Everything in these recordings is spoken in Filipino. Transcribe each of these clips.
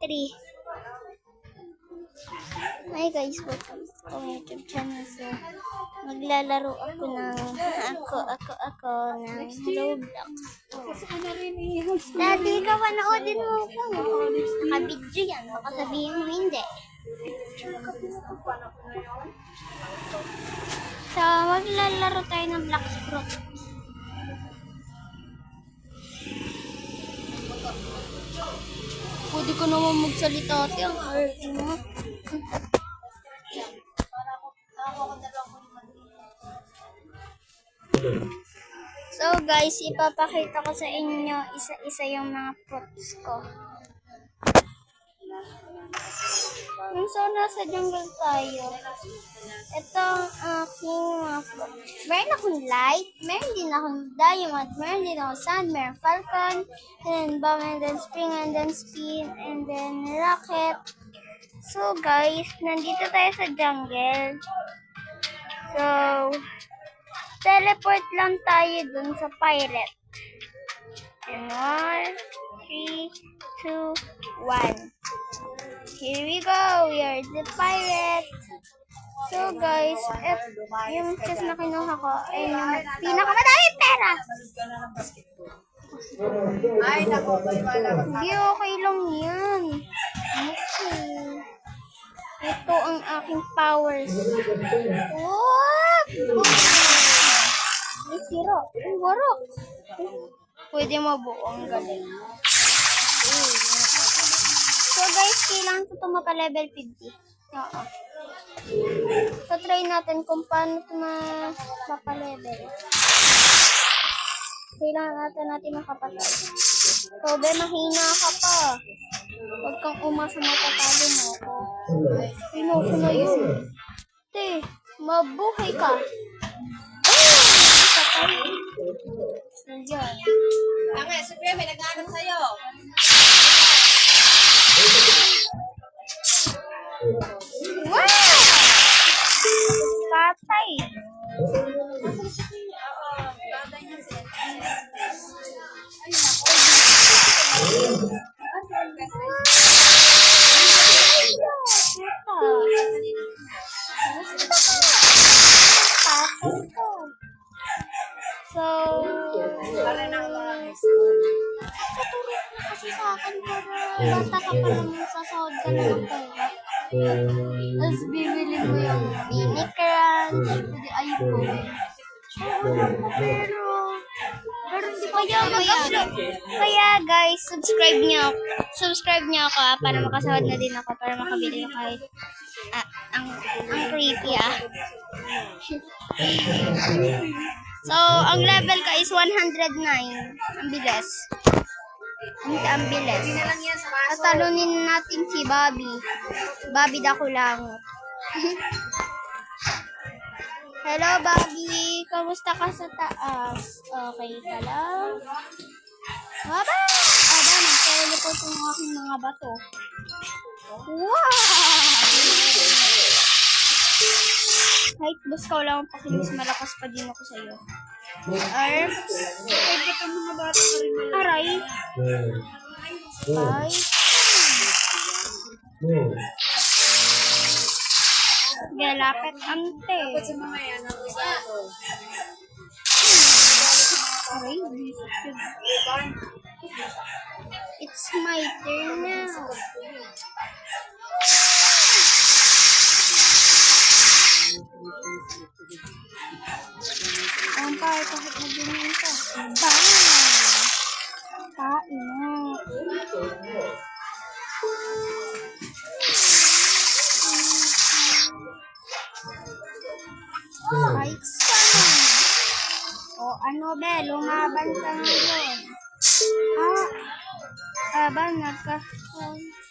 3. Hi guys, welcome to my YouTube channel. So, maglalaro ako ng Roblox. Daddy, ikaw panoodin mo ako. Naka-video yan. Baka sabihin mo hindi. So, maglalaro tayo ng Black Fruit. Pwede ko naman magsalita ate. Ang art mo. So guys, ipapakita ko sa inyo isa-isa yung mga fruits ko. So, nasa jungle tayo. Ito ang aking mga fruits. Meron akong light, meron din akong diamond, meron din akong sand, meron falcon, and then bomb, and then spring, and then spin, and then rocket. So guys, nandito tayo sa jungle. So, teleport lang tayo dun sa pirate. And 1, 3, 2, 1. Here we go. We are the pirate. So guys, yung chest na kinuha ko ay yung pinakamadaming pera. Ay, nako, wala. Hindi, okay lang yan. Okay. Ito ang aking powers. What? Ay, sira. Ay, warok. Pwede mabuo. Ang galing. So guys, kailangan ko ito mapa-level 50. Oo. So try natin kung paano ito mapa-level. Kailangan natin makapatay. So, be, mahina ka pa. Huwag kang umasa matatalo mo ako. Pinuso na yun. Te, mabuhay ka. Patay. Nandiyan. Tanga, siyempre may nag-aanap sa'yo. Wow! Patay. So, paturo na kasi sa akin para bata ka pa naman sasahod ka na ng pera. Tapos bibili mo yung mini crunch, pwede ayun ko. Pero hindi ko mag-upload. Kaya guys, subscribe niyo ako para makasahod na din ako para makabili ng kahit ang creepy So, ang level ka is 109. Ang bilis. Ang bilis. Tatalunin natin si Bobby. Bobby dako lang. Hello, Bobby. Kamusta ka sa taas? Okay ka lang? Aba! Nag-teleport yung aking mga bato. Wow! Kahit boss ka lang pakinis, malakas pa din ako sa'yo. Arms. Aray. Ay. Galapit ante. Aray. It's my turn now. Ang pare kahit nagganyan ka. Bang! Kain mo. Kahit saan. O ano be, lumaban ka ngayon. Aba,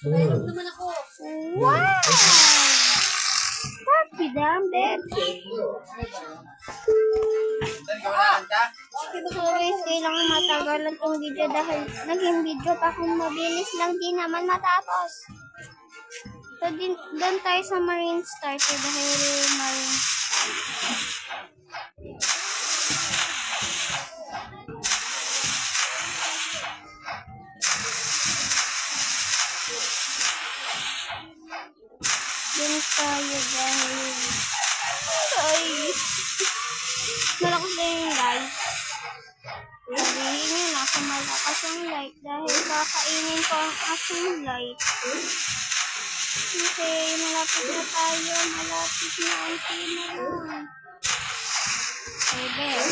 Mayroon naman ako. Wow! Happy damn baby. So guys, kailangan matagalan tong video dahil naging video pa kung mabilis lang din naman matapos. So doon tayo sa Marine Starter dahil Marine. Dun tayo dahil guys. Malakas na yung light. Sabihin nyo nasa malakas ang light dahil kakainin ko ang aking light. Okay, malapit na tayo. Malapit na ang lang. Okay, Ben.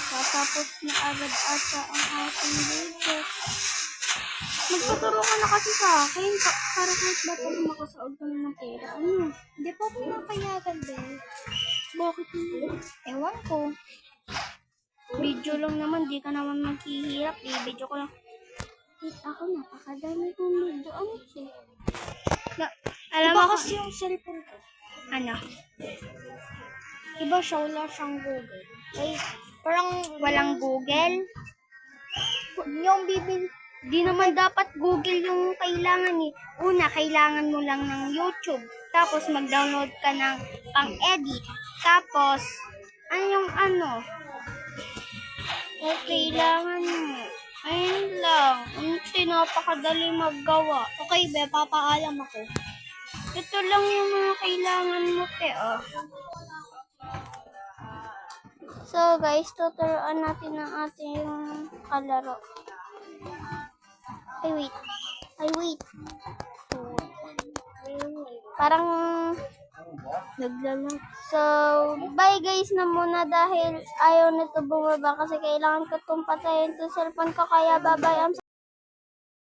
Tatapos na agad ata ang aking video. Magpaturo ka na kasi sa akin. Para kahit ba pag makasaog ka na ng pera. Ano? Hindi po pinapayagan din. Bakit hindi? Ewan ko. Video lang naman. Di ka naman maghihirap. Video ko lang. Ako napakadami kong video. Ano siya? Alam Iba mo kasi yung cellphone ko. ano? Iba siya, wala siyang Google. Ay, parang Walang Google? yung bibil. Di naman dapat Google yung kailangan eh. Una, kailangan mo lang ng YouTube. Tapos mag-download ka ng pang-edit. Tapos, ano yung ano? Kailangan mo. Ayun lang. Napakadali maggawa. Okay, be, papaalam ako. Ito lang yung mga kailangan mo, te, oh. So, guys, tuturuan natin ang ating kalaro. Ay, wait. Parang naglalag. So, bye guys na muna dahil ayaw nito bumaba kasi kailangan ko itong patayin to cellphone ko. Kaya bye-bye.